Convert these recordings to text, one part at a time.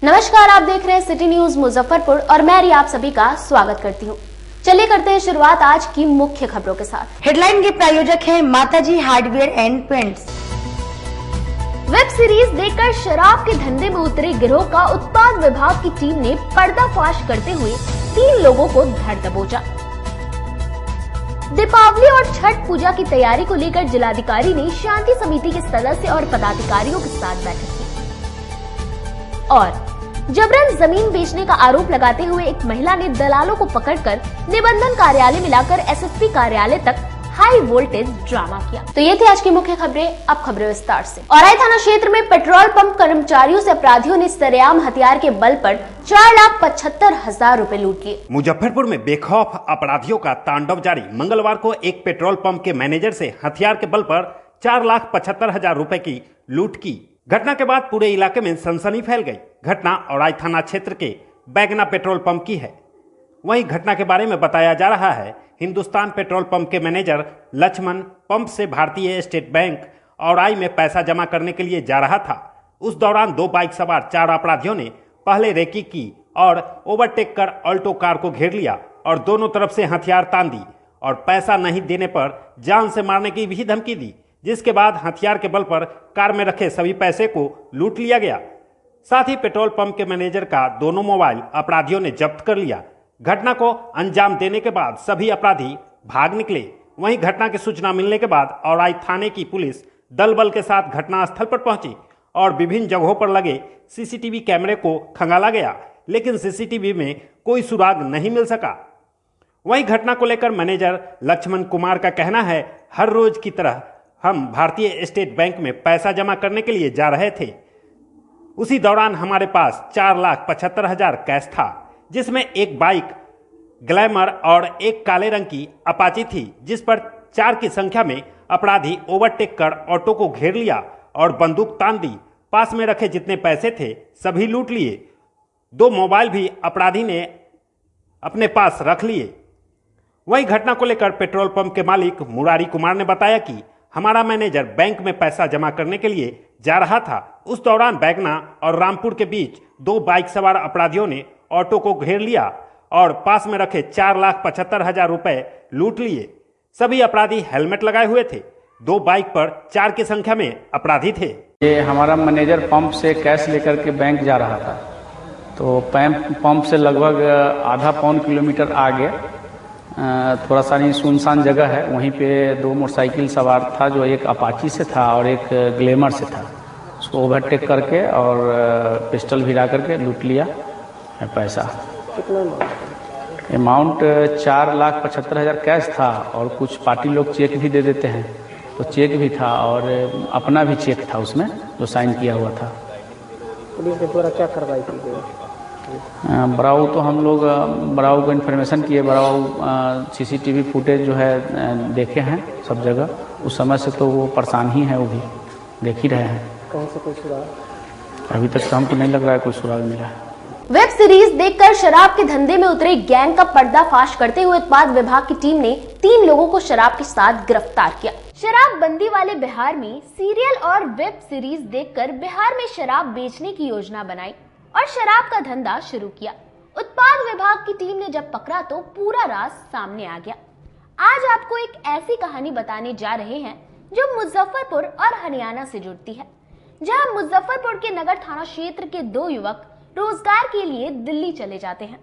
नमस्कार, आप देख रहे हैं सिटी न्यूज मुजफ्फरपुर और मैं रिया आप सभी का स्वागत करती हूँ। चलिए करते हैं शुरुआत आज की मुख्य खबरों के साथ। हेडलाइन के प्रायोजक हैं माताजी hardware and paints. Web series देखकर शराब के धंधे में उतरे गिरोह का उत्पाद विभाग की टीम ने पर्दाफाश करते हुए 3 लोगों को धर दबोचा। दीपावली और छठ पूजा की तैयारी को लेकर जिलाधिकारी ने शांति समिति के सदस्य और पदाधिकारियों के साथ बैठक की और जबरन जमीन बेचने का आरोप लगाते हुए एक महिला ने दलालों को पकड़कर निबंधन कार्यालय में लाकर एसएसपी कार्यालय तक हाई वोल्टेज ड्रामा किया। तो ये थी आज की मुख्य खबरें। अब खबरें विस्तार से। औराई थाना क्षेत्र में पेट्रोल पंप कर्मचारियों से अपराधियों ने सरेआम हथियार के बल पर 4,75,000 रूपए लूट किए। मुजफ्फरपुर में बेखौफ अपराधियों का तांडव जारी। मंगलवार को एक पेट्रोल पंप के मैनेजर से हथियार के बल पर 4,75,000 रूपए की लूट की। घटना के बाद पूरे इलाके में सनसनी फैल गई। घटना औराई थाना क्षेत्र के बैगना पेट्रोल पंप की है। वहीं घटना के बारे में बताया जा रहा है, हिंदुस्तान पेट्रोल पंप के मैनेजर लक्ष्मण पंप से भारतीय स्टेट बैंक औराई में पैसा जमा करने के लिए जा रहा था। उस दौरान 2 बाइक सवार 4 अपराधियों ने पहले रेकी की और ओवरटेक कर ऑल्टो कार को घेर लिया और दोनों तरफ से हथियार तान दी और पैसा नहीं देने पर जान से मारने की भी धमकी दी, जिसके बाद हथियार के बल पर कार में रखे सभी पैसे को लूट लिया गया। साथ ही पेट्रोल पंप के मैनेजर का दोनों मोबाइल अपराधियों ने जब्त कर लिया। घटना को अंजाम देने के बाद सभी अपराधी भाग निकले। वहीं घटना की सूचना मिलने के बाद औराई थाने की पुलिस दल बल के साथ घटनास्थल पर पहुंची और विभिन्न जगहों पर लगे सीसीटीवी कैमरे को खंगाला गया, लेकिन सीसीटीवी में कोई सुराग नहीं मिल सका। वहीं घटना को लेकर मैनेजर लक्ष्मण कुमार का कहना है, हर रोज की तरह हम भारतीय स्टेट बैंक में पैसा जमा करने के लिए जा रहे थे। उसी दौरान हमारे पास 4,75,000 कैश था, जिसमें एक बाइक ग्लैमर और एक काले रंग की अपाची थी, जिस पर 4 की संख्या में अपराधी ओवरटेक कर ऑटो को घेर लिया और बंदूक तान दी। पास में रखे जितने पैसे थे सभी लूट लिए। 2 मोबाइल भी अपराधी ने अपने पास रख लिए। वहीं घटना को लेकर पेट्रोल पंप के मालिक मुरारी कुमार ने बताया कि हमारा मैनेजर बैंक में पैसा जमा करने के लिए जा रहा था। उस दौरान बैगना और रामपुर के बीच 2 बाइक सवार अपराधियों ने ऑटो को घेर लिया और पास में रखे 4,75,000 रुपए लूट लिए। सभी अपराधी हेलमेट लगाए हुए थे। 2 बाइक पर 4 की संख्या में अपराधी थे। ये हमारा मैनेजर पंप से कैश लेकर के बैंक जा रहा था, तो पंप से लगभग आधा पौन किलोमीटर आगे थोड़ा सा नहीं सुनसान जगह है, वहीं पे 2 मोटरसाइकिल सवार था, जो एक अपाची से था और एक ग्लैमर से था। उसको ओवरटेक करके और पिस्टल भिड़ा करके लूट लिया पैसा। अमाउंट 4,75,000 कैश था और कुछ पार्टी लोग चेक भी दे देते हैं, तो चेक भी था और अपना भी चेक था उसमें जो साइन किया हुआ था। पुलिस के द्वारा क्या कार्रवाई की गई? बराऊ तो हम लोग बराऊ को इन्फॉर्मेशन किए। बराऊ सीसीटीवी फुटेज जो है देखे हैं सब जगह। उस समय से तो वो परेशान ही है, वो भी देख ही रहे हैं। कहीं से कोई सुराग? अभी तक तो हमको नहीं लग रहा है कोई सुराग मिला है। वेब सीरीज देखकर शराब के धंधे में उतरे गैंग का पर्दाफाश करते हुए उत्पाद विभाग की टीम ने 3 लोगों को शराब के साथ गिरफ्तार किया। शराबबंदी वाले बिहार में सीरियल और वेब सीरीज देखकर बिहार में शराब बेचने की योजना बनाई और शराब का धंधा शुरू किया। उत्पाद विभाग की टीम ने जब पकड़ा तो पूरा राज सामने आ गया। आज आपको एक ऐसी कहानी बताने जा रहे हैं जो मुजफ्फरपुर और हरियाणा से जुड़ती है, जहां मुजफ्फरपुर के नगर थाना क्षेत्र के 2 युवक रोजगार के लिए दिल्ली चले जाते हैं।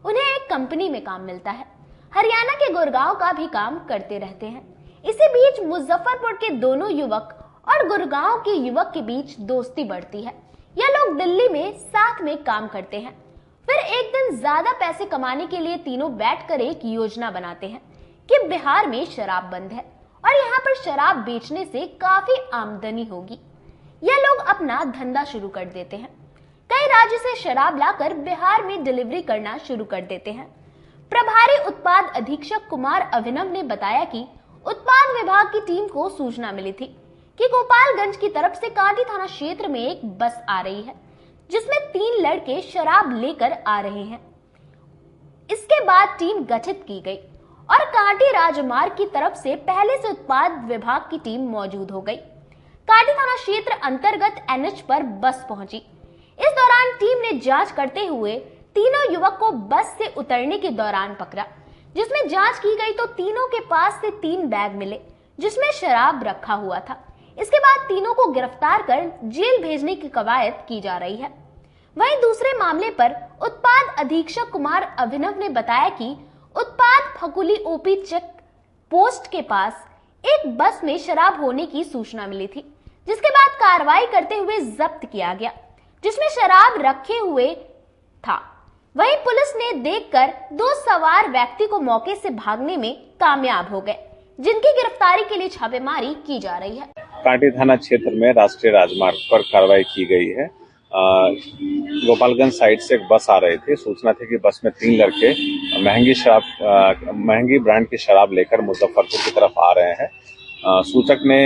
उन्हें एक कंपनी में काम मिलता है। हरियाणा के गुड़गांव का भी काम करते रहते हैं। इसी बीच मुजफ्फरपुर के दोनों युवक और गुड़गांव के युवक के बीच दोस्ती बढ़ती है। यह लोग दिल्ली में साथ में काम करते हैं। फिर एक दिन ज्यादा पैसे कमाने के लिए तीनों बैठकर एक योजना बनाते हैं कि बिहार में शराब बंद है और यहाँ पर शराब बेचने से काफी आमदनी होगी। यह लोग अपना धंधा शुरू कर देते हैं। कई राज्य से शराब लाकर बिहार में डिलीवरी करना शुरू कर देते हैं। प्रभारी उत्पाद अधीक्षक कुमार अभिनव ने बताया कि उत्पाद विभाग की टीम को सूचना मिली थी कि गोपालगंज की तरफ से कांटी थाना क्षेत्र में एक बस आ रही है, जिसमें 3 लड़के शराब लेकर आ रहे हैं। इसके बाद टीम गठित की गई और कांटी राजमार्ग की तरफ से पहले से उत्पाद विभाग की टीम मौजूद हो गई। कांटी थाना क्षेत्र अंतर्गत एनएच पर बस पहुंची। इस दौरान टीम ने जांच करते हुए तीनों युवक को बस से उतरने के दौरान पकड़ा, जिसमें जांच की गई तो तीनों के पास से 3 बैग मिले जिसमें शराब रखा हुआ था। इसके बाद तीनों को गिरफ्तार कर जेल भेजने की कवायद की जा रही है। वहीं दूसरे मामले पर उत्पाद अधीक्षक कुमार अभिनव ने बताया कि उत्पाद फकुली ओपी चेक पोस्ट के पास एक बस में शराब होने की सूचना मिली थी, जिसके बाद कार्रवाई करते हुए जब्त किया गया, जिसमें शराब रखे हुए था। वहीं पुलिस ने देखकर 2 सवार व्यक्ति को मौके से भागने में कामयाब हो गए, जिनकी गिरफ्तारी के लिए छापेमारी की जा रही है। कांटी थाना क्षेत्र में राष्ट्रीय राजमार्ग पर कार्रवाई की गई है। गोपालगंज साइड से एक बस आ रही थी। सूचना थी कि बस में 3 लड़के महंगी ब्रांड की शराब लेकर मुजफ्फरपुर की तरफ आ रहे हैं। सूचक ने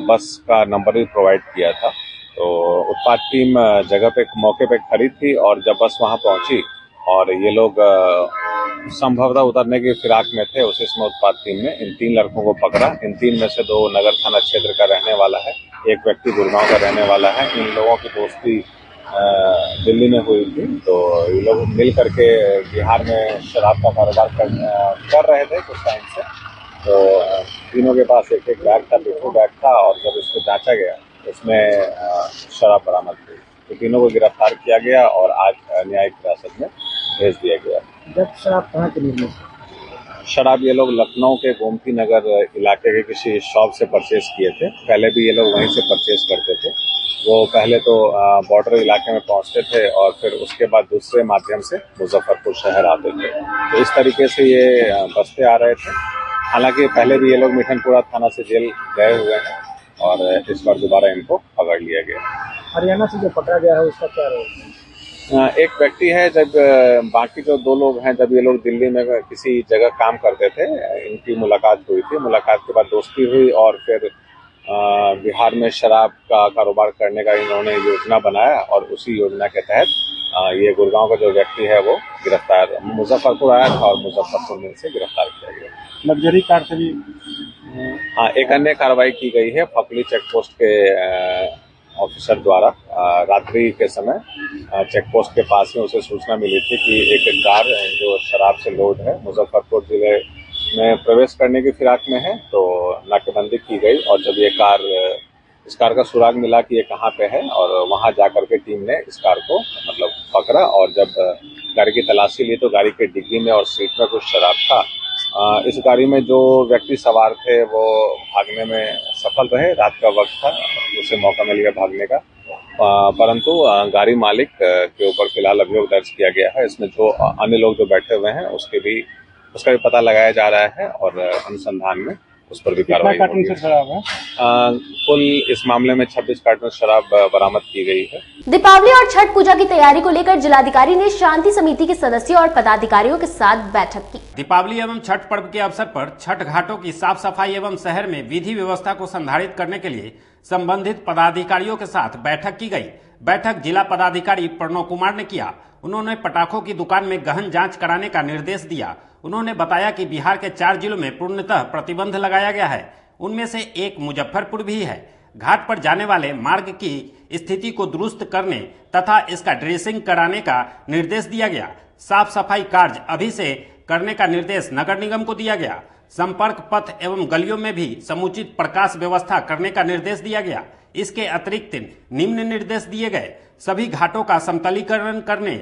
बस का नंबर भी प्रोवाइड किया था, तो उत्पाद टीम जगह पे मौके पे खड़ी थी और जब बस वहां पहुंची और ये लोग संभवतः उतरने की फिराक में थे, उसी समय उत्पाद टीम ने इन 3 लड़कों को पकड़ा। इन 3 में से 2 नगर थाना क्षेत्र का रहने वाला है, एक व्यक्ति गुड़गांव का रहने वाला है। इन लोगों की दोस्ती दिल्ली में हुई थी, तो ये लोग मिल करके बिहार में शराब का कारोबार कर रहे थे कुछ टाइम से। तो तीनों के पास एक बैग था, पिट्ठू बैग था, और जब इसको जांचा गया उसमें शराब बरामद हुई। तो तीनों को गिरफ्तार किया गया और आज न्यायिक हिरासत में भेज दिया गया। जब शराब कहाँ के निर्मित? शराब ये लोग लखनऊ के गोमती नगर इलाके के किसी शॉप से परचेज किए थे। पहले भी ये लोग वहीं से परचेज करते थे। वो पहले तो बॉर्डर इलाके में पहुंचते थे और फिर उसके बाद दूसरे माध्यम से मुजफ्फरपुर शहर आते थे। तो इस तरीके से ये बसते आ रहे थे। हालांकि पहले भी ये लोग मिठनपुरा थाना से जेल गए हुए हैं और इस बार दोबारा इनको पकड़ लिया गया। हरियाणा से जो पकड़ा गया है उसका क्या रोल? एक व्यक्ति है, जब बाकी जो 2 लोग हैं, जब ये लोग दिल्ली में किसी जगह काम करते थे, इनकी मुलाकात हुई थी। मुलाकात के बाद दोस्ती हुई और फिर बिहार में शराब का कारोबार करने का इन्होंने योजना बनाया और उसी योजना के तहत ये गुड़गांव का जो व्यक्ति है वो गिरफ्तार मुजफ्फरपुर आया था और मुजफ्फरपुर में से गिरफ्तार किया गया। लग्जरी कार से भी हाँ, एक अन्य कार्रवाई की गई है। फकुली चेक पोस्ट के ऑफिसर द्वारा रात्रि के समय चेक पोस्ट के पास में उसे सूचना मिली थी कि एक कार जो शराब से लोड है मुजफ्फरपुर जिले में प्रवेश करने की फिराक में है। तो नाकेबंदी की गई और जब इस कार का सुराग मिला कि ये कहाँ पे है, और वहां जाकर के टीम ने इस कार को पकड़ा और जब गाड़ी की तलाशी ली तो गाड़ी के डिग्गी में और सीट में कुछ शराब था। इस गाड़ी में जो व्यक्ति सवार थे वो भागने में सफल रहे। रात का वक्त था, उसे मौका मिल गया भागने का, परंतु गाड़ी मालिक के ऊपर फिलहाल अभियोग दर्ज किया गया है। इसमें जो अन्य लोग जो बैठे हुए हैं उसका भी पता लगाया जा रहा है और अनुसंधान में उस पर भी कार्रवाई होगी। कुल इस मामले में 26 कार्टन शराब बरामद की गई है। दीपावली और छठ पूजा की तैयारी को लेकर जिलाधिकारी ने शांति समिति के सदस्यों और पदाधिकारियों के साथ बैठक की। दीपावली एवं छठ पर्व के अवसर पर छठ घाटों की साफ सफाई एवं शहर में विधि व्यवस्था को संधारित करने के लिए संबंधित पदाधिकारियों के साथ बैठक की गई। बैठक जिला पदाधिकारी प्रणव कुमार ने किया। उन्होंने पटाखों की दुकान में गहन जांच कराने का निर्देश दिया। उन्होंने बताया कि बिहार के 4 जिलों में पूर्णतः प्रतिबंध लगाया गया है, उनमें से एक मुजफ्फरपुर भी है। घाट पर जाने वाले मार्ग की स्थिति को दुरुस्त करने तथा इसका ड्रेसिंग कराने का निर्देश दिया गया। साफ सफाई कार्य अभी से करने का निर्देश नगर निगम को दिया गया। संपर्क पथ एवं गलियों में भी समुचित प्रकाश व्यवस्था करने का निर्देश दिया गया। इसके अतिरिक्त निम्न निर्देश दिए गए। सभी घाटों का समतलीकरण करने,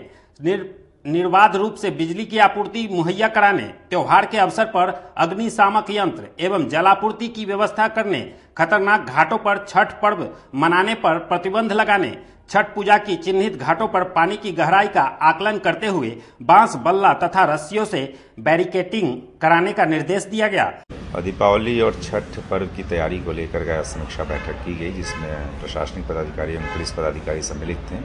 निर्बाध रूप से बिजली की आपूर्ति मुहैया कराने, त्योहार के अवसर पर अग्निशामक यंत्र एवं जलापूर्ति की व्यवस्था करने, खतरनाक घाटों पर छठ पर्व मनाने पर प्रतिबंध लगाने, छठ पूजा की चिन्हित घाटों पर पानी की गहराई का आकलन करते हुए बांस, बल्ला तथा रस्सियों से बैरिकेटिंग कराने का निर्देश दिया गया। दीपावली और छठ पर्व की तैयारी को लेकर के समीक्षा बैठक की गई, जिसमें प्रशासनिक पदाधिकारी एवं पुलिस पदाधिकारी सम्मिलित थे।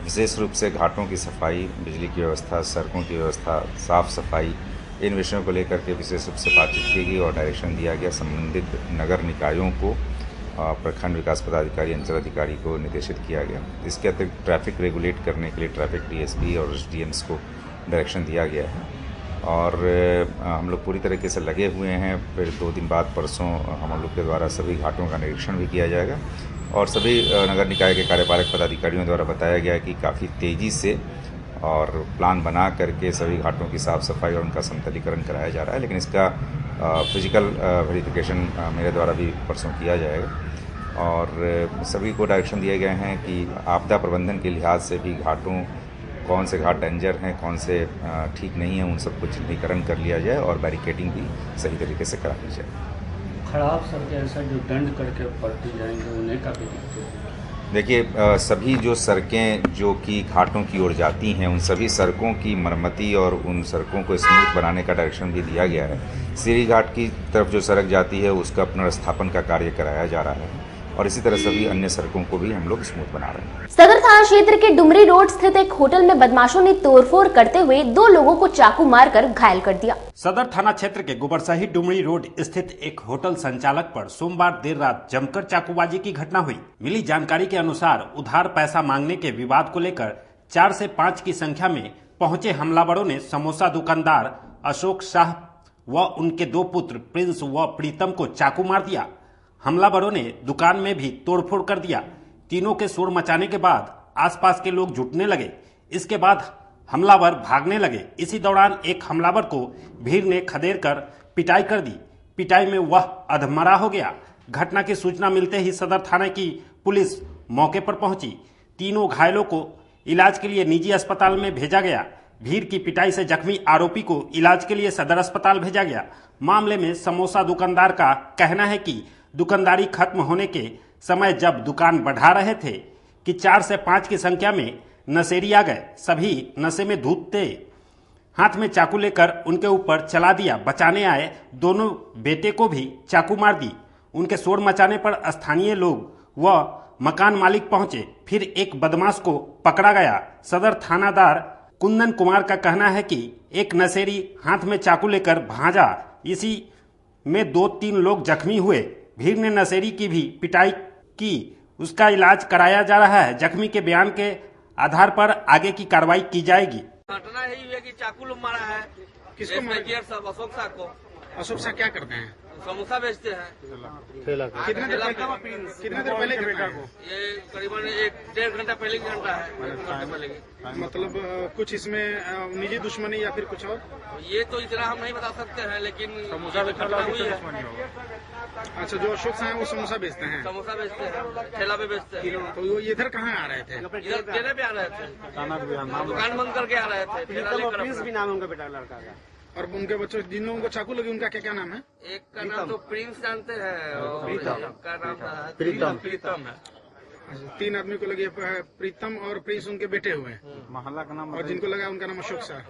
विशेष रूप से घाटों की सफाई, बिजली की व्यवस्था, सड़कों की व्यवस्था, साफ सफाई, इन विषयों को लेकर के विशेष रूप से बातचीत की गई और डायरेक्शन दिया गया। संबंधित नगर निकायों को, प्रखंड विकास पदाधिकारी, अंचल अधिकारी को निर्देशित किया गया। इसके अतिरिक्त ट्रैफिक रेगुलेट करने के लिए ट्रैफिक डीएसपी और एसडीएम्स को डायरेक्शन दिया गया है और हम लोग पूरी तरीके से लगे हुए हैं। फिर 2 दिन बाद परसों हम लोग के द्वारा सभी घाटों का निरीक्षण भी किया जाएगा और सभी नगर निकाय के कार्यपालक पदाधिकारियों द्वारा बताया गया कि काफ़ी तेज़ी से और प्लान बना करके सभी घाटों की साफ़ सफाई और उनका समतलीकरण कराया जा रहा है, लेकिन इसका फिजिकल वेरिफिकेशन मेरे द्वारा भी परसों किया जाएगा। और सभी को डायरेक्शन दिए गए हैं कि आपदा प्रबंधन के लिहाज से भी घाटों कौन से घाट डेंजर हैं, कौन से ठीक नहीं हैं, उन सबको चिन्हीकरण कर लिया जाए और बैरिकेडिंग भी सही तरीके से करा ली जाए। खराब सड़कें ऐसा जो दंड करके पलटी जाएंगे उन्हें काफ़ी दिक्कत होगी। देखिए, सभी जो सड़कें जो कि घाटों की ओर जाती हैं उन सभी सड़कों की मरम्मती और उन सड़कों को स्मूथ बनाने का डायरेक्शन भी दिया गया है। सीरी घाट की तरफ जो सड़क जाती है उसका पुनर्स्थापन का कार्य कराया जा रहा है और इसी तरह सभी अन्य सड़कों को भी हम लोग स्मूथ बना रहे हैं। सदर थाना क्षेत्र के डुमरी रोड स्थित एक होटल में बदमाशों ने तोड़फोड़ करते हुए 2 लोगों को चाकू मारकर घायल कर दिया। सदर थाना क्षेत्र के गोबरसाही डुमरी रोड स्थित एक होटल संचालक पर सोमवार देर रात जमकर चाकूबाजी की घटना हुई। मिली जानकारी के अनुसार उधार पैसा मांगने के विवाद को लेकर 4 से 5 की संख्या में पहुंचे हमलावरों ने समोसा दुकानदार अशोक शाह व उनके 2 पुत्र प्रिंस व प्रीतम को चाकू मार दिया। हमलावरों ने दुकान में भी तोड़फोड़ कर दिया। तीनों के शोर मचाने के बाद आसपास के लोग जुटने लगे। इसके बाद हमलावर भागने लगे। इसी दौरान एक हमलावर को भीड़ ने खदेड़ कर पिटाई कर दी। पिटाई में वह अधमरा हो गया। घटना की सूचना मिलते ही सदर थाना की पुलिस मौके पर पहुंची। तीनों घायलों को इलाज के लिए निजी अस्पताल में भेजा गया। भीड़ की पिटाई से जख्मी आरोपी को इलाज के लिए सदर अस्पताल भेजा गया। मामले में समोसा दुकानदार का कहना है कि दुकानदारी खत्म होने के समय जब दुकान बढ़ा रहे थे कि 4 से 5 की संख्या में नशेड़ी आ गए। सभी नशे में धूत थे। हाथ में चाकू लेकर उनके ऊपर चला दिया। बचाने आए दोनों बेटे को भी चाकू मार दी। उनके शोर मचाने पर स्थानीय लोग व मकान मालिक पहुंचे। फिर एक बदमाश को पकड़ा गया। सदर थानादार कुंदन कुमार का कहना है कि एक नशेड़ी हाथ में चाकू लेकर भागा। इसी में 2-3 लोग जख्मी हुए। भीड़ ने नशेड़ी की भी पिटाई की। उसका इलाज कराया जा रहा है। जख्मी के बयान के आधार पर आगे की कार्रवाई की जाएगी। घटना यही है कि चाकू लोग मारा है। किसको मारा? सब अशोक शाह को। अशोक शाह क्या करते हैं? समोसा बेचते हैं। कितने देर पहले घटना को? ये करीबन 1-1.5 घंटा पहले की घटना है। मतलब कुछ इसमें निजी दुश्मनी या फिर कुछ और? ये तो इतना हम नहीं बता सकते हैं, लेकिन समोसा घटना हुई है। अच्छा, जो अशोक शाह है वो समोसा बेचते हैं? समोसा बेचते हैं, ठेला पे बेचते हैं। तो वो इधर कहाँ आ रहे थे? इधर ठेले पे आ रहे थे। दुकान बंद करके आ रहे थे। प्रिंस भी नाम है उनका बेटा लड़का का। और उनके बच्चों जिन लोगों को चाकू लगी उनका क्या क्या नाम है? एक का नाम तो प्रिंस जानते हैं, का नाम प्रीतम है। 3 आदमी को लगी है, प्रीतम और प्रिंस उनके बेटे हुए। मोहल्ला का नाम और जिनको लगा उनका नाम अशोक शाह।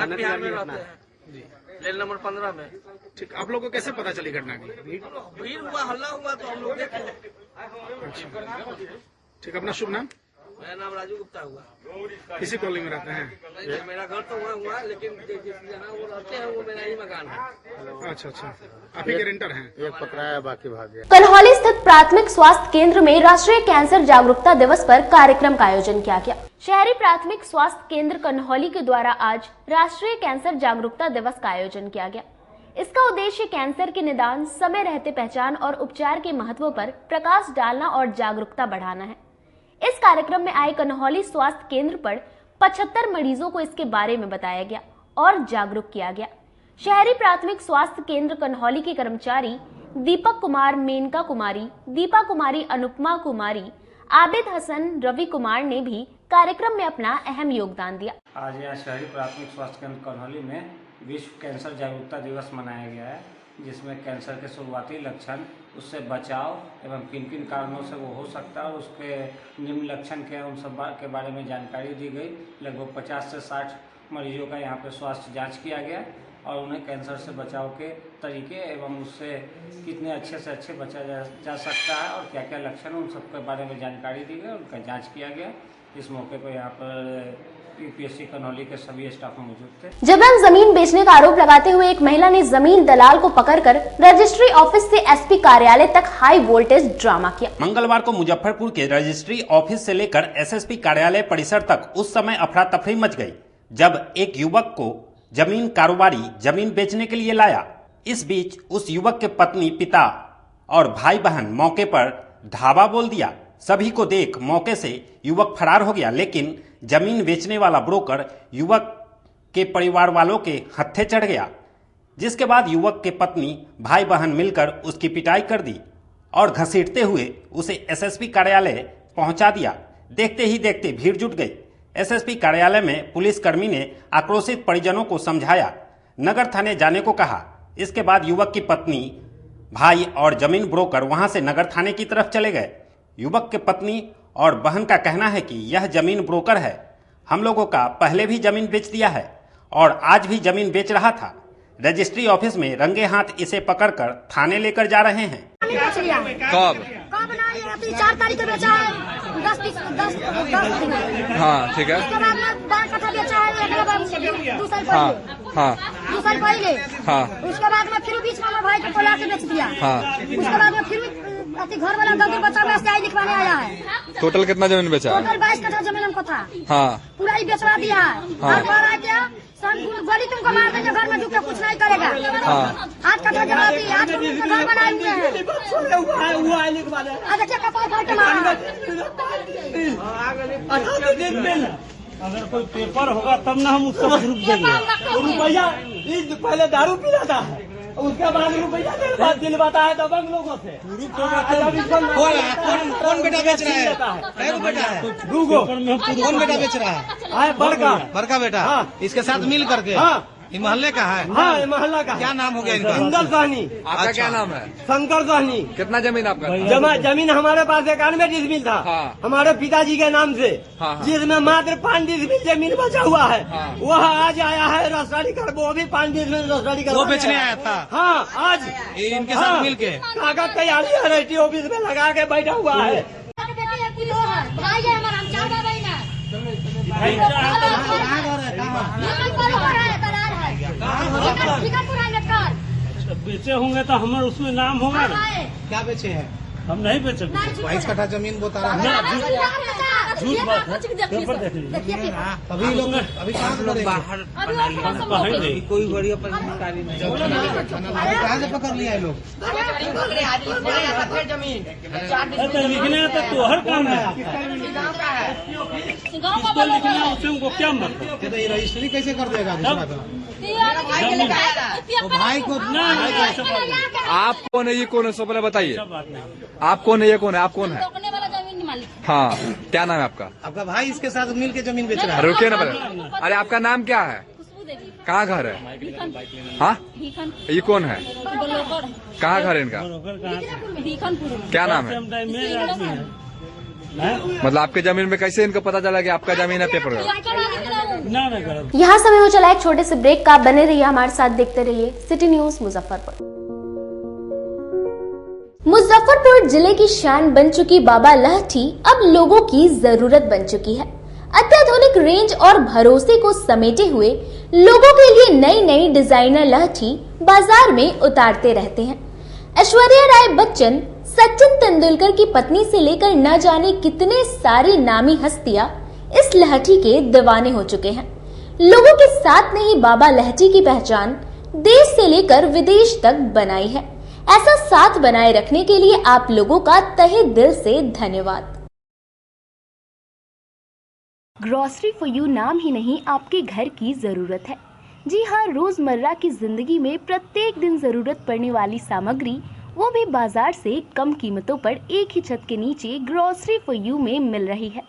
बिहार में रहते हैं जी, जेल नंबर 15 में। ठीक, आप लोगों को कैसे पता चली घटना की? भीड़ हुआ, हल्ला हुआ तो हम लोग देखे। ठीक, अपना शुभ नाम? मेरा नाम राजू गुप्ता हुआ। किसी कॉलोनी में रहते हैं? नहीं, मेरा घर तो हुआ है, लेकिन जिस जगह वो रहते हैं वो मेरा ही मकान है। अच्छा, आप ही के रेंटर हैं? एक पकड़ाया, बाकी भाग गया। कन्हौली स्थित प्राथमिक स्वास्थ्य केंद्र में राष्ट्रीय कैंसर जागरूकता दिवस पर कार्यक्रम का आयोजन किया गया। शहरी प्राथमिक स्वास्थ्य केंद्र कन्हौली के द्वारा आज राष्ट्रीय कैंसर जागरूकता दिवस का आयोजन किया गया। इसका उद्देश्य कैंसर के निदान, समय रहते पहचान और उपचार के महत्व पर प्रकाश डालना और जागरूकता बढ़ाना है। इस कार्यक्रम में आए कन्हौली स्वास्थ्य केंद्र पर 75 मरीजों को इसके बारे में बताया गया और जागरूक किया गया। शहरी प्राथमिक स्वास्थ्य केंद्र कन्हौली के कर्मचारी दीपक कुमार, मेनका कुमारी, दीपा कुमारी, अनुपमा कुमारी, आबिद हसन, रवि कुमार ने भी कार्यक्रम में अपना अहम योगदान दिया। आज यहाँ शहरी प्राथमिक स्वास्थ्य केंद्र कन्हौली में विश्व कैंसर जागरूकता दिवस मनाया गया है, जिसमें कैंसर के शुरुआती लक्षण, उससे बचाव एवं किन किन कारणों से वो हो सकता है और उसके निम्न लक्षण क्या है उन सब के बारे में जानकारी दी गई। लगभग 50 से 60 मरीजों का यहाँ पे स्वास्थ्य जांच किया गया और उन्हें कैंसर से बचाव के तरीके एवं उससे कितने अच्छे से अच्छे बचा जा सकता है और क्या क्या लक्षण उन सब के बारे में जानकारी दी गई, उनका जाँच किया गया। इस मौके पर यहाँ पर यूपीएससी कन्हौली के सभी स्टाफ मौजूद थे। जबरन जमीन बेचने का आरोप लगाते हुए एक महिला ने जमीन दलाल को पकड़कर रजिस्ट्री ऑफिस से एसपी कार्यालय तक हाई वोल्टेज ड्रामा किया। मंगलवार को मुजफ्फरपुर के रजिस्ट्री ऑफिस से लेकर एसएसपी कार्यालय परिसर तक उस समय अफरा तफरी मच गई जब एक युवक को जमीन कारोबारी जमीन बेचने के लिए लाया। इस बीच उस युवक के पत्नी, पिता और भाई बहन मौके पर धावा बोल दिया। सभी को देख मौके से युवक फरार हो गया, लेकिन जमीन बेचने वाला ब्रोकर युवक के परिवार वालों के हत्थे चढ़ गया, जिसके बाद युवक के पत्नी भाई बहन मिलकर उसकी पिटाई कर दी और घसीटते हुए उसे एसएसपी कार्यालय पहुंचा दिया। देखते ही देखते भीड़ जुट गई। एसएसपी कार्यालय में पुलिसकर्मी ने आक्रोशित परिजनों को समझाया, नगर थाने जाने को कहा। इसके बाद युवक की पत्नी, भाई और जमीन ब्रोकर वहां से नगर थाने की तरफ चले गए। युवक के पत्नी और बहन का कहना है कि यह जमीन ब्रोकर है, हम लोगों का पहले भी जमीन बेच दिया है और आज भी जमीन बेच रहा था। रजिस्ट्री ऑफिस में रंगे हाथ इसे पकड़कर थाने लेकर जा रहे हैं। कब? 4 तारीख को बेचा है, 10 हाँ ठीक है। उसके बाद में 12 कट्ठा बेचा है 2 साल पहले। हाँ 2 साल पहले। हाँ उसके बाद में फिर बीच में भाई को ला के बेच दिया। हाँ उसके बाद में फिर घर वाला 2 बच्चा में SI लिखवाने आया है। टोटल कितना जमीन बेचा? टोटल 22 कट्ठा जमीन हमको था। हाँ पूरा ही बेचवा दिया है। हाँ। गोली तुमको मार देंगे, घर में झुक के कुछ नहीं करेगा। हाँ 8 कट्ठा जमा दी, 8 घर बनाए हुए हैं। देखिए कपाल फाड़ के मारा। अगर कोई पेपर होगा तब ना हम उसको ग्रुप देंगे। रुपया पहले दारू पिलाता है, उसके बाद रुपया दिलवाता है दबंग लोगों से। कौन बेटा बेच रहा है? बेटा है 2 गो। कौन बेटा बेच रहा है? बड़का बेटा। हाँ। इसके साथ मिल करके। हाँ। ये मोहल्ले का है? हाँ ये मोहल्ला का। क्या नाम हो गया इनका? इंदर सहनी। आपका क्या नाम है? शंकर सहनी। कितना जमीन आपका? जमीन हमारे पास 91 डिसमिल था। हाँ। हमारे पिताजी के नाम से। हाँ। जिसमें मात्र 5 डिसमिल जमीन बचा हुआ है। हाँ। वह आज आया है रसदारी कर, वो भी 5 डिसमिल रसदारी कर वो बेचने आया था। हाँ आज इनके साथ मिल के कागज तैयारी है, रजिस्ट्री ऑफिस में लगा के बैठा हुआ है। बेचे होंगे तो हमारे उसमें नाम होगा ना। क्या बेचे हैं? हम नहीं बेचे। 22 कट्ठा जमीन बता रहा है। झूठ बात है, पेपर देख लीजिए। अभी लोग अभी कहाँ से करेंगे? कोई बढ़िया पदाधिकारी नहीं। कहाँ से पकड़ लिया है लोग? लिखने आता तो हर काम है, इसको लिखना उससे हमको क्या मतलब? तो ये रजिस्ट्री कैसे कर देगा दूसरा का? तो भाई को आप कौन है? ये कौन है? सब पहले बताइए, आप कौन है? ये कौन है? आप कौन है? हाँ क्या नाम है आपका? आपका भाई इसके साथ मिल के जमीन बेच रहा है। रुकिए ना पहले। अरे आपका नाम क्या है? कहाँ घर है? हाँ ये कौन है? कहाँ घर है इनका? क्या नाम है? मतलब आपके जमीन में कैसे इनको पता चला कि आपका जमीन है पेपर का? यहाँ समय हो चला एक छोटे से ब्रेक का। बने रहिए हमारे साथ, देखते रहिए सिटी न्यूज मुजफ्फरपुर। मुजफ्फरपुर जिले की शान बन चुकी बाबा लहठी अब लोगों की जरूरत बन चुकी है। अत्याधुनिक रेंज और भरोसे को समेटे हुए लोगों के लिए नई नई डिजाइनर लहठी बाजार में उतारते रहते हैं। ऐश्वर्या राय बच्चन, सचिन तेंदुलकर की पत्नी से लेकर न जाने कितने सारी नामी हस्तियां इस लहठी के दीवाने हो चुके हैं। लोगों के साथ ने ही बाबा लहठी की पहचान देश से लेकर विदेश तक बनाई है। ऐसा साथ बनाए रखने के लिए आप लोगों का तहे दिल से धन्यवाद। ग्रोसरी फॉर यू नाम ही नहीं, आपके घर की जरूरत है। जी हाँ, रोजमर्रा की जिंदगी में प्रत्येक दिन जरूरत पड़ने वाली सामग्री, वो भी बाजार से कम कीमतों पर एक ही छत के नीचे ग्रोसरी फॉर यू में मिल रही है।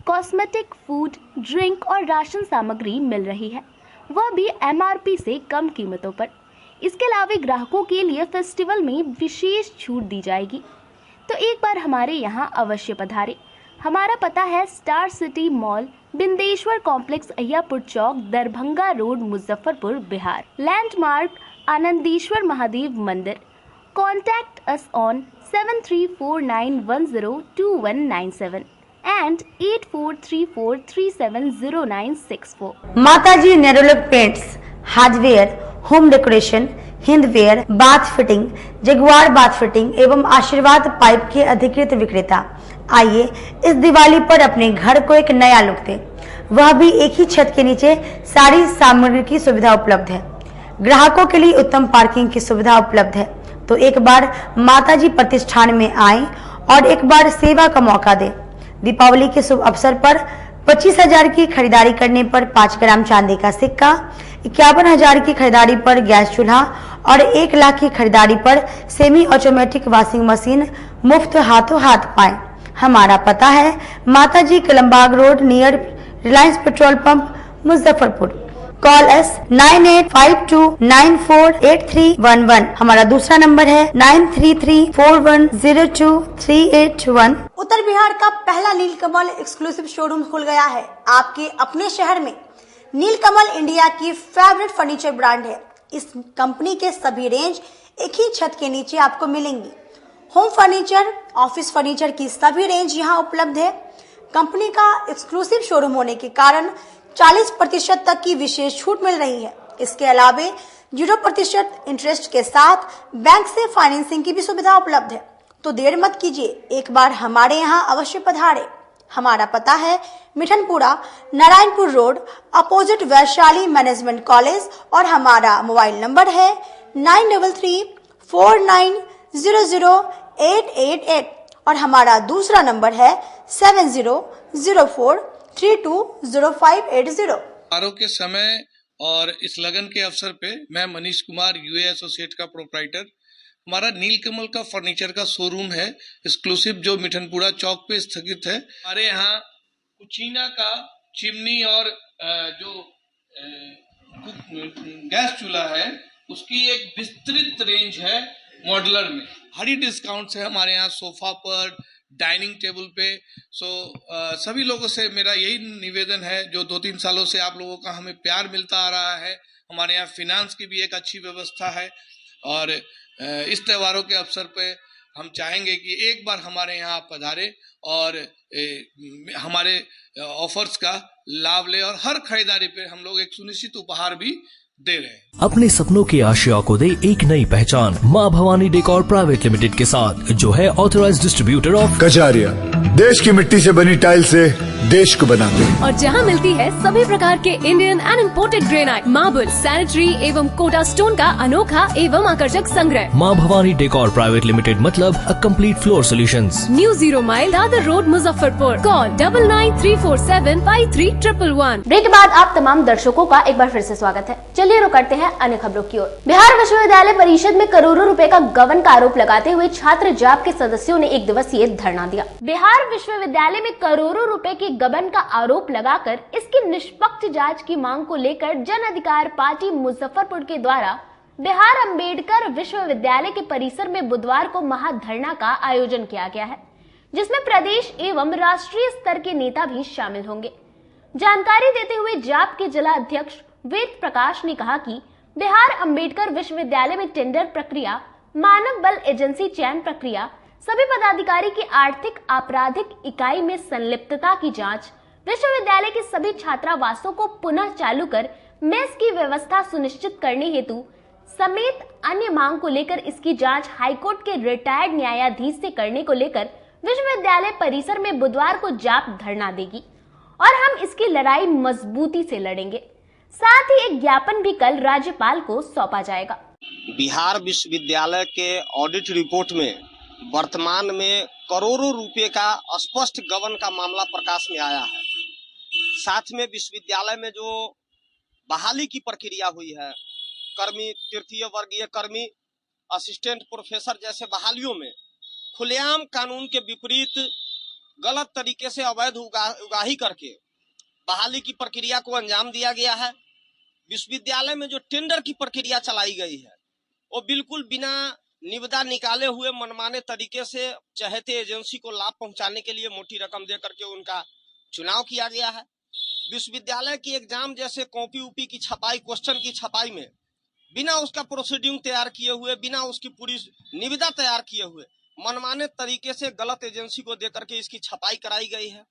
कॉस्मेटिक, फूड, ड्रिंक और राशन सामग्री मिल रही है, वह भी MRP से कम कीमतों पर। इसके अलावा ग्राहकों के लिए फेस्टिवल में विशेष छूट दी जाएगी, तो एक बार हमारे यहाँ अवश्य पधारें। हमारा पता है star city mall, Bindeshwar complex, Ayyapur chowk, Darbhanga road, Muzaffarpur, Bihar. Landmark Anandeshwar Mahadev Mandir. Contact us on 7349102197 and 8434370964. Mataji Nerolac paints, hardware, home decoration, Hindware, bath fitting, Jaguar bath fitting एवं आशीर्वाद पाइप के अधिकृत विक्रेता। आइए इस दिवाली पर अपने घर को एक नया लुक दें, वह भी एक ही छत के नीचे। सारी सामग्री की सुविधा उपलब्ध है। ग्राहकों के लिए उत्तम पार्किंग की सुविधा उपलब्ध है। तो एक बार माताजी प्रतिष्ठान में आएं और एक बार सेवा का मौका दें। दीपावली के शुभ अवसर पर 25,000 की खरीदारी करने पर 5 ग्राम चांदी का सिक्का, 51,000 की खरीदारी पर गैस चूल्हा और 1 लाख की खरीदारी पर सेमी ऑटोमेटिक वॉशिंग मशीन मुफ्त हाथों हाथ पाएं। हमारा पता है माताजी Kalambagh road near Reliance petrol pump Muzaffarpur. Call S 9852948311। हमारा दूसरा नंबर है 9334102381। उत्तर बिहार का पहला नीलकमल एक्सक्लूसिव शोरूम खुल गया है आपके अपने शहर में। नीलकमल इंडिया की फेवरेट फर्नीचर ब्रांड है। इस कंपनी के सभी रेंज एक ही छत के नीचे आपको मिलेंगी। होम फर्नीचर, ऑफिस फर्नीचर की सभी रेंज यहाँ उपलब्ध है। कंपनी का एक्सक्लूसिव शोरूम होने के कारण 40% तक की विशेष छूट मिल रही है। इसके अलावे 0% इंटरेस्ट के साथ बैंक से फाइनेंसिंग की भी सुविधा उपलब्ध है। तो देर मत कीजिए, एक बार हमारे यहाँ अवश्य पधारे। हमारा पता है Mithanpura, Narayanpur road, opposite Vaishali management college और हमारा मोबाइल नंबर है 9334900888 और हमारा दूसरा नंबर है 7004320580। त्योहारों के समय और इस लगन के अवसर पे मैं मनीष कुमार यूए एसोसिएट का प्रोप्राइटर, हमारा नीलकमल का फर्नीचर का शोरूम है एक्सक्लूसिव जो मिठनपुरा चौक पे स्थित है। हमारे यहाँ कुचीना का चिमनी और जो गैस चूल्हा है उसकी एक विस्तृत रेंज है मॉडुलर में। भारी डिस्काउंट है हमारे यहाँ सोफा पर, डाइनिंग टेबल पे। सभी लोगों से मेरा यही निवेदन है, जो 2-3 सालों से आप लोगों का हमें प्यार मिलता आ रहा है। हमारे यहाँ फिनांस की भी एक अच्छी व्यवस्था है और इस त्योहारों के अवसर पे हम चाहेंगे कि एक बार हमारे यहाँ पधारे और हमारे ऑफर्स का लाभ ले और हर खरीदारी पे हम लोग एक सुनिश्चित उपहार भी दे रहे हैं। अपने सपनों की आशिया को दे एक नई पहचान माँ भवानी डेकोर प्राइवेट लिमिटेड के साथ, जो है ऑथराइज्ड डिस्ट्रीब्यूटर ऑफ कजारिया। देश की मिट्टी से बनी टाइल से देश को बनाते हैं। और जहां मिलती है सभी प्रकार के Indian and imported granite, marble, sanitary एवं कोटा स्टोन का अनोखा एवं आकर्षक संग्रह। माँ भवानी डेकोर प्राइवेट लिमिटेड मतलब a complete floor solutions. New 0 mile Dadar road Muzaffarpur. Call 9934753111। Break के बाद आप तमाम दर्शकों का एक बार फिर से स्वागत है। चलिए रुक करते हैं अन्य खबरों की ओर। बिहार विश्वविद्यालय परिषद में करोड़ों रुपए का गबन का आरोप लगाते हुए छात्र जाप के सदस्यों ने 1 दिवसीय धरना दिया। बिहार विश्वविद्यालय में करोड़ों रुपए के गबन का आरोप लगाकर इसकी निष्पक्ष जांच की मांग को लेकर जन अधिकार पार्टी मुजफ्फरपुर के द्वारा बिहार अंबेडकर विश्वविद्यालय के परिसर में बुधवार को महाधरना का आयोजन किया गया है, जिसमें प्रदेश एवं राष्ट्रीय स्तर के नेता भी शामिल होंगे। जानकारी देते हुए जाप के जिला अध्यक्ष वेद प्रकाश ने कहा कि बिहार अंबेडकर विश्वविद्यालय में टेंडर प्रक्रिया, मानव बल एजेंसी चयन प्रक्रिया, सभी पदाधिकारी की आर्थिक आपराधिक इकाई में संलिप्तता की जांच, विश्वविद्यालय के सभी छात्रावासों को पुनः चालू कर मेस की व्यवस्था सुनिश्चित करने हेतु समेत अन्य मांग को लेकर इसकी जांच हाईकोर्ट के रिटायर्ड न्यायाधीश से करने को लेकर विश्वविद्यालय परिसर में बुधवार को जाप धरना देगी और हम इसकी लड़ाई मजबूती से लड़ेंगे। साथ ही एक ज्ञापन भी कल राज्यपाल को सौंपा जाएगा। बिहार विश्वविद्यालय के ऑडिट रिपोर्ट में वर्तमान में करोड़ों रुपए का स्पष्ट गबन का मामला प्रकाश में आया है। साथ में विश्वविद्यालय में जो बहाली की प्रक्रिया हुई है, कर्मी, तृतीय वर्गीय कर्मी, असिस्टेंट प्रोफेसर जैसे बहालियों में खुलेआम कानून के विपरीत गलत तरीके से अवैध उगाही करके बहाली की प्रक्रिया को अंजाम दिया गया है। विश्वविद्यालय में जो टेंडर की प्रक्रिया चलाई गई है वो बिल्कुल बिना निविदा निकाले हुए मनमाने तरीके से चहेते एजेंसी को लाभ पहुंचाने के लिए मोटी रकम दे करके उनका चुनाव किया गया है। विश्वविद्यालय की एग्जाम जैसे कॉपी उपी की छपाई, क्वेश्चन की छपाई में बिना उसका प्रोसीडिंग तैयार किए हुए, बिना उसकी पूरी निविदा तैयार किए हुए मनमाने तरीके से गलत एजेंसी को दे करके इसकी छपाई कराई गई है।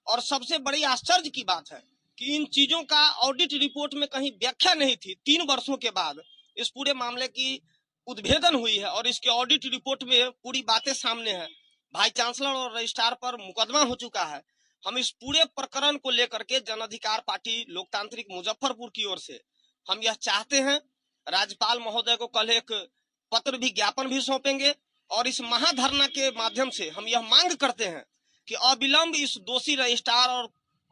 और सबसे बड़ी आश्चर्य की बात है कि इन चीजों का ऑडिट रिपोर्ट में कहीं व्याख्या नहीं थी। 3 वर्षों के बाद इस पूरे मामले की उद्भेदन हुई है और इसके ऑडिट रिपोर्ट में पूरी बातें सामने हैं। वाइस चांसलर और रजिस्ट्रार पर मुकदमा हो चुका है। हम इस पूरे प्रकरण को लेकर के जन अधिकार पार्टी लोकतांत्रिक मुजफ्फरपुर की ओर से हम यह चाहते हैं, राज्यपाल महोदय को कल एक पत्र भी, ज्ञापन भी सौंपेंगे और इस महाधरना के माध्यम से हम यह मांग करते हैं कि अविलंब इस दोषी रजिस्ट्रार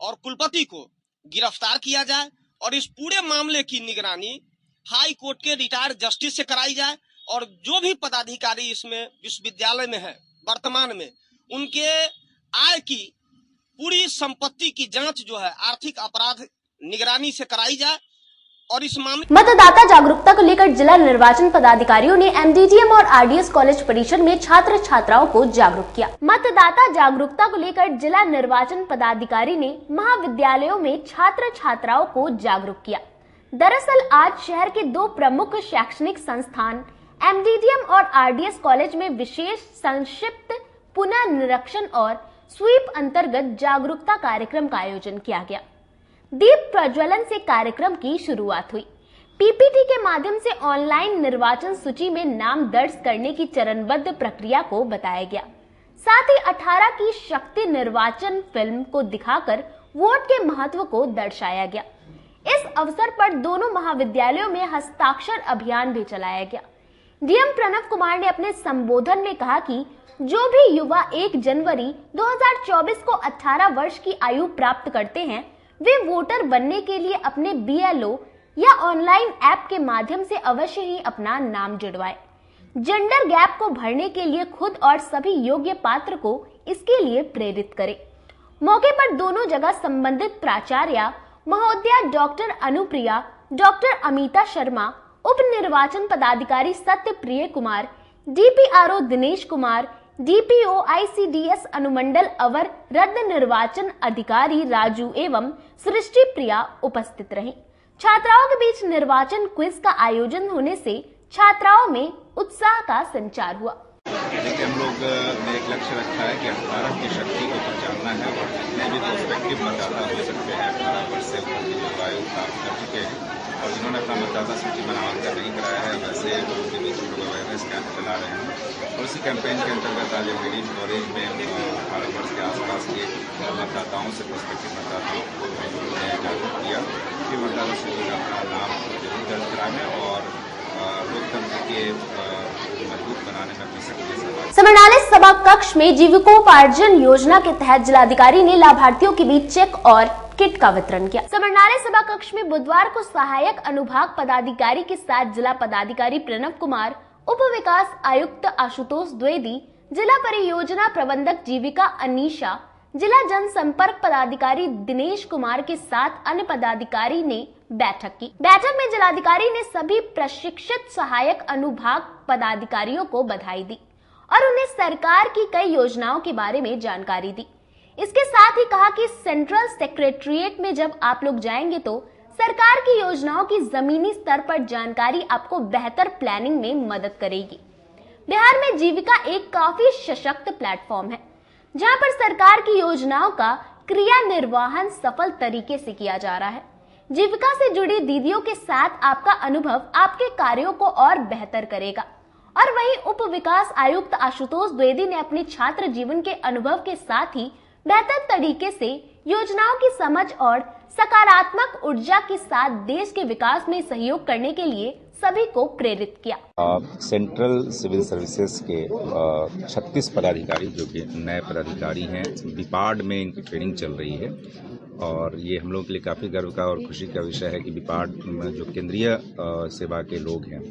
और कुलपति को गिरफ्तार किया जाए और इस पूरे मामले की निगरानी हाई कोर्ट के रिटायर्ड जस्टिस से कराई जाए और जो भी पदाधिकारी इसमें विश्वविद्यालय में है वर्तमान में, उनके आय की पूरी संपत्ति की जांच जो है आर्थिक अपराध निगरानी से कराई जाए। और इस मामले मतदाता जागरूकता को लेकर जिला निर्वाचन पदाधिकारियों ने एमडीडीएम और आरडीएस कॉलेज परिसर में छात्र छात्राओं को जागरूक किया। मतदाता जागरूकता को लेकर जिला निर्वाचन पदाधिकारी ने महाविद्यालयों में छात्र छात्राओं को जागरूक किया। दरअसल आज शहर के दो प्रमुख शैक्षणिक संस्थान एमडीडीएम और आरडीएस कॉलेज में विशेष संक्षिप्त पुनर्निरीक्षण और स्वीप अंतर्गत जागरूकता कार्यक्रम का आयोजन किया गया। दीप प्रज्वलन से कार्यक्रम की शुरुआत हुई। पीपीटी के माध्यम से ऑनलाइन निर्वाचन सूची में नाम दर्ज करने की चरणबद्ध प्रक्रिया को बताया गया। साथ ही 18 की शक्ति निर्वाचन फिल्म को दिखाकर वोट के महत्व को दर्शाया गया। इस अवसर पर दोनों महाविद्यालयों में हस्ताक्षर अभियान भी चलाया गया। डीएम प्रणव कुमार ने अपने संबोधन में कहा कि जो भी युवा 1 जनवरी 2024 को 18 वर्ष की आयु प्राप्त करते हैं, वे वोटर बनने के लिए अपने BLO या ऑनलाइन ऐप के माध्यम से अवश्य ही अपना नाम जुड़वाएं। जेंडर गैप को भरने के लिए खुद और सभी योग्य पात्र को इसके लिए प्रेरित करें। मौके पर दोनों जगह संबंधित प्राचार्य महोदया डॉक्टर अनुप्रिया, डॉक्टर अमिता शर्मा, उप निर्वाचन पदाधिकारी Satyapriya Kumar, DPRO Dinesh Kumar, DPO ICDS अनुमंडल अवर रद्द निर्वाचन अधिकारी राजू एवं सृष्टि प्रिया उपस्थित रहे। छात्राओं के बीच निर्वाचन क्विज का आयोजन होने से छात्राओं में उत्साह का संचार हुआ। हम लोग ने एक लक्ष्य रखा है कि 18 की शक्ति को पहचानना है और जितने भी प्रोस्पेक्टिव मतदाता हो सकते हैं 18 वर्ष से ऊपर की जो आयु प्राप्त कर चुके हैं और जिन्होंने अपना मतदाता सूची में नामांकन नहीं कराया है, वैसे लोगों के बीच लोग अवेयरनेस कैंप चला रहे हैं। और इसी कैंपेन के अंतर्गत आज मेडिन कॉलेज में 18 वर्ष के आसपास के मतदाताओं से प्रोस्पेक्टिव मतदाताओं को उन्होंने जागरूक किया कि मतदाता सूची में अपना नाम जरूर दर्ज कराने और लोकतंत्र के मजबूत बनाने में अपनी सक्रिय समरनाले सभा कक्ष में जीविकोपार्जन योजना के तहत जिलाधिकारी ने लाभार्थियों के बीच चेक और किट का वितरण किया। समरनाले सभा कक्ष में बुधवार को सहायक अनुभाग पदाधिकारी के साथ जिला पदाधिकारी प्रणव कुमार, उप विकास आयुक्त आशुतोष द्विवेदी, जिला परियोजना प्रबंधक जीविका अनीशा, जिला जनसंपर्क पदाधिकारी दिनेश कुमार के साथ अन्य पदाधिकारी ने बैठक की। बैठक में जिलाधिकारी ने सभी प्रशिक्षित सहायक अनुभाग पदाधिकारियों को बधाई दी और उन्हें सरकार की कई योजनाओं के बारे में जानकारी दी। इसके साथ ही कहा कि सेंट्रल सेक्रेटरिएट में जब आप लोग जाएंगे तो सरकार की योजनाओं की जमीनी स्तर पर जानकारी आपको बेहतर प्लानिंग में मदद करेगी। बिहार में जीविका एक काफी सशक्त प्लेटफॉर्म है जहां पर सरकार की योजनाओं का क्रिया निर्वहन सफल तरीके से किया जा रहा है। जीविका से जुड़ी दीदियों के साथ आपका अनुभव आपके कार्यों को और बेहतर करेगा। और वहीं उप विकास आयुक्त आशुतोष द्विवेदी ने अपने छात्र जीवन के अनुभव के साथ ही बेहतर तरीके से योजनाओं की समझ और सकारात्मक ऊर्जा के साथ देश के विकास में सहयोग करने के लिए सभी को प्रेरित किया। सेंट्रल सिविल सर्विसेज के 36 पदाधिकारी जो कि नए पदाधिकारी हैं, बिपाड में इनकी ट्रेनिंग चल रही है और ये हम लोगों के लिए काफ़ी गर्व का और खुशी का विषय है कि बिपाड जो केंद्रीय सेवा के लोग हैं,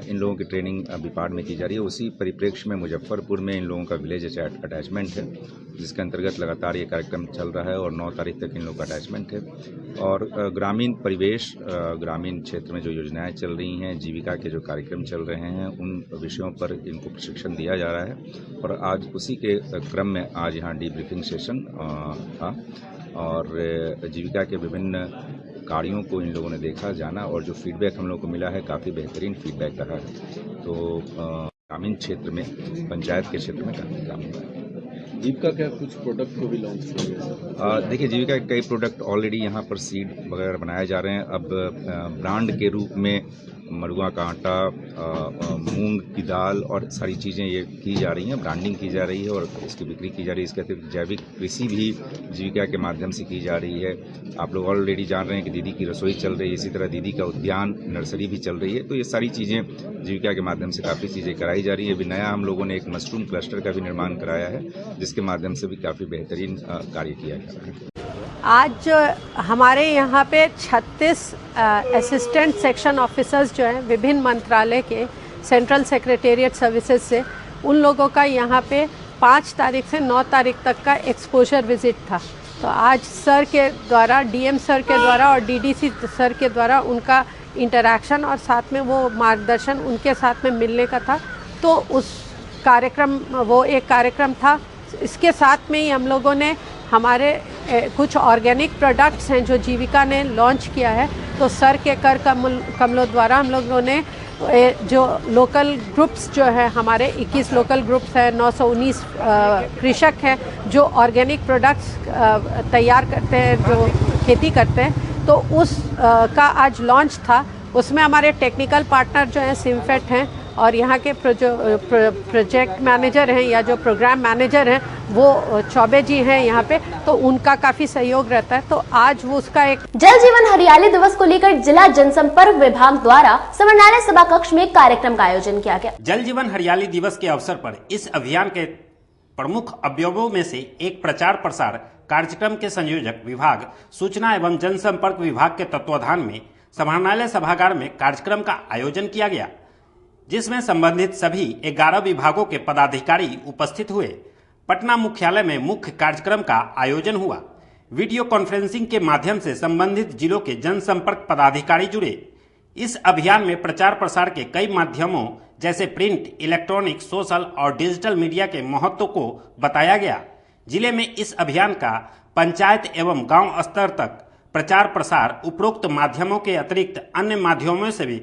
इन लोगों की ट्रेनिंग बिपाड में की जा रही है। उसी परिप्रेक्ष्य में मुजफ्फरपुर में इन लोगों का विलेज अटैचमेंट है, जिसके अंतर्गत लगातार ये कार्यक्रम चल रहा है और 9 तारीख तक इन लोगों का अटैचमेंट है। और ग्रामीण परिवेश, ग्रामीण क्षेत्र में जो योजनाएं चल रही हैं, जीविका के जो कार्यक्रम चल रहे हैं, उन विषयों पर इनको प्रशिक्षण दिया जा रहा है। और आज उसी के क्रम में आज यहाँ डीब्रीफिंग सेशन था और जीविका के विभिन्न कार्यों को इन लोगों ने देखा, जाना और जो फीडबैक हम लोगों को मिला है काफ़ी बेहतरीन फीडबैक रहा है। तो ग्रामीण क्षेत्र में, पंचायत के क्षेत्र में काफ़ी काम हुआ है। जीविका का कुछ प्रोडक्ट को भी लॉन्च किया? देखिए, जीविका के कई प्रोडक्ट ऑलरेडी यहाँ पर सीड वगैरह बनाए जा रहे हैं। अब ब्रांड के रूप में मड़ुआ का आटा, मूंग की दाल और सारी चीज़ें ये की जा रही हैं, ब्रांडिंग की जा रही है और इसकी बिक्री की जा रही है। इसके अतिरिक्त जैविक कृषि भी जीविका के माध्यम से की जा रही है। आप लोग ऑलरेडी जान रहे हैं कि दीदी की रसोई चल रही है, इसी तरह दीदी का उद्यान नर्सरी भी चल रही है। तो ये सारी चीज़ें जीविका के माध्यम से काफ़ी चीज़ें कराई जा रही है। अभी नया हम लोगों ने एक मशरूम क्लस्टर का भी निर्माण कराया है, जिसके माध्यम से भी काफ़ी बेहतरीन कार्य किया जा रहा है। आज हमारे यहाँ पे 36 असिस्टेंट सेक्शन ऑफिसर्स जो हैं विभिन्न मंत्रालय के सेंट्रल सेक्रेटेरिएट सर्विसेज से, उन लोगों का यहाँ पे 5 तारीख से 9 तारीख तक का एक्सपोजर विजिट था। तो आज सर के द्वारा, डीएम सर के द्वारा और डीडीसी सर के द्वारा उनका इंटरैक्शन और साथ में वो मार्गदर्शन उनके साथ में मिलने का था। तो उस कार्यक्रम, वो एक कार्यक्रम था। इसके साथ में ही हम लोगों ने हमारे कुछ ऑर्गेनिक प्रोडक्ट्स हैं जो जीविका ने लॉन्च किया है। तो सर के कर कमलों द्वारा हम लोगों ने जो लोकल ग्रुप्स जो है, हमारे 21 लोकल ग्रुप्स हैं, 919 कृषक हैं जो ऑर्गेनिक प्रोडक्ट्स तैयार करते हैं, जो खेती करते हैं, तो उस का आज लॉन्च था। उसमें हमारे टेक्निकल पार्टनर जो हैं सिमफेट हैं और यहाँ के प्रोजेक्ट मैनेजर हैं या जो प्रोग्राम मैनेजर हैं वो चौबे जी हैं यहाँ पे, तो उनका काफी सहयोग रहता है। तो आज वो उसका एक जल जीवन हरियाली दिवस को लेकर जिला जनसंपर्क विभाग द्वारा समरनालय सभा कक्ष में कार्यक्रम का आयोजन किया गया। जल जीवन हरियाली दिवस के अवसर पर इस अभियान के प्रमुख अवयवों में से एक प्रचार प्रसार कार्यक्रम के संयोजक विभाग सूचना एवं जनसंपर्क विभाग के तत्वाधान में समरनालय सभागार में कार्यक्रम का आयोजन किया गया, जिसमें संबंधित सभी 11 विभागों के पदाधिकारी उपस्थित हुए। पटना मुख्यालय में मुख्य कार्यक्रम का आयोजन हुआ। वीडियो कॉन्फ्रेंसिंग के माध्यम से संबंधित जिलों के जनसंपर्क पदाधिकारी जुड़े। इस अभियान में प्रचार प्रसार के कई माध्यमों जैसे प्रिंट, इलेक्ट्रॉनिक, सोशल और डिजिटल मीडिया के महत्व को बताया गया। जिले में इस अभियान का पंचायत एवं गांव स्तर तक प्रचार प्रसार उपरोक्त माध्यमों के अतिरिक्त अन्य माध्यमों से भी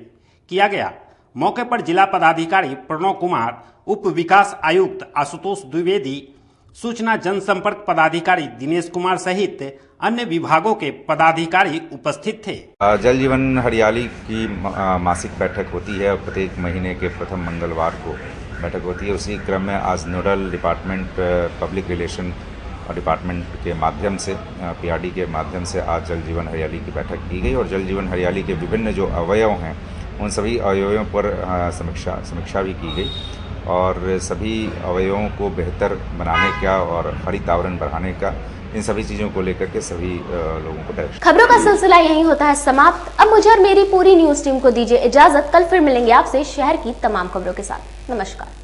किया गया। मौके पर जिला पदाधिकारी प्रणव कुमार, उप विकास आयुक्त आशुतोष द्विवेदी, सूचना जनसंपर्क पदाधिकारी दिनेश कुमार सहित अन्य विभागों के पदाधिकारी उपस्थित थे। जल जीवन हरियाली की मासिक बैठक होती है और प्रत्येक महीने के प्रथम मंगलवार को बैठक होती है। उसी क्रम में आज nodal department public relation department के माध्यम से, पीआरडी के माध्यम से आज जल जीवन हरियाली की बैठक की गई और जल जीवन हरियाली के विभिन्न जो अवयव हैं उन सभी अवयवों पर समीक्षा भी की गई और सभी अवयवों को बेहतर बनाने का और हरित आवरण बढ़ाने का, इन सभी चीज़ों को लेकर के सभी लोगों को डायरेक्शन। खबरों का सिलसिला यहीं होता है समाप्त। अब मुझे और मेरी पूरी न्यूज टीम को दीजिए इजाजत। कल फिर मिलेंगे आपसे शहर की तमाम खबरों के साथ। नमस्कार।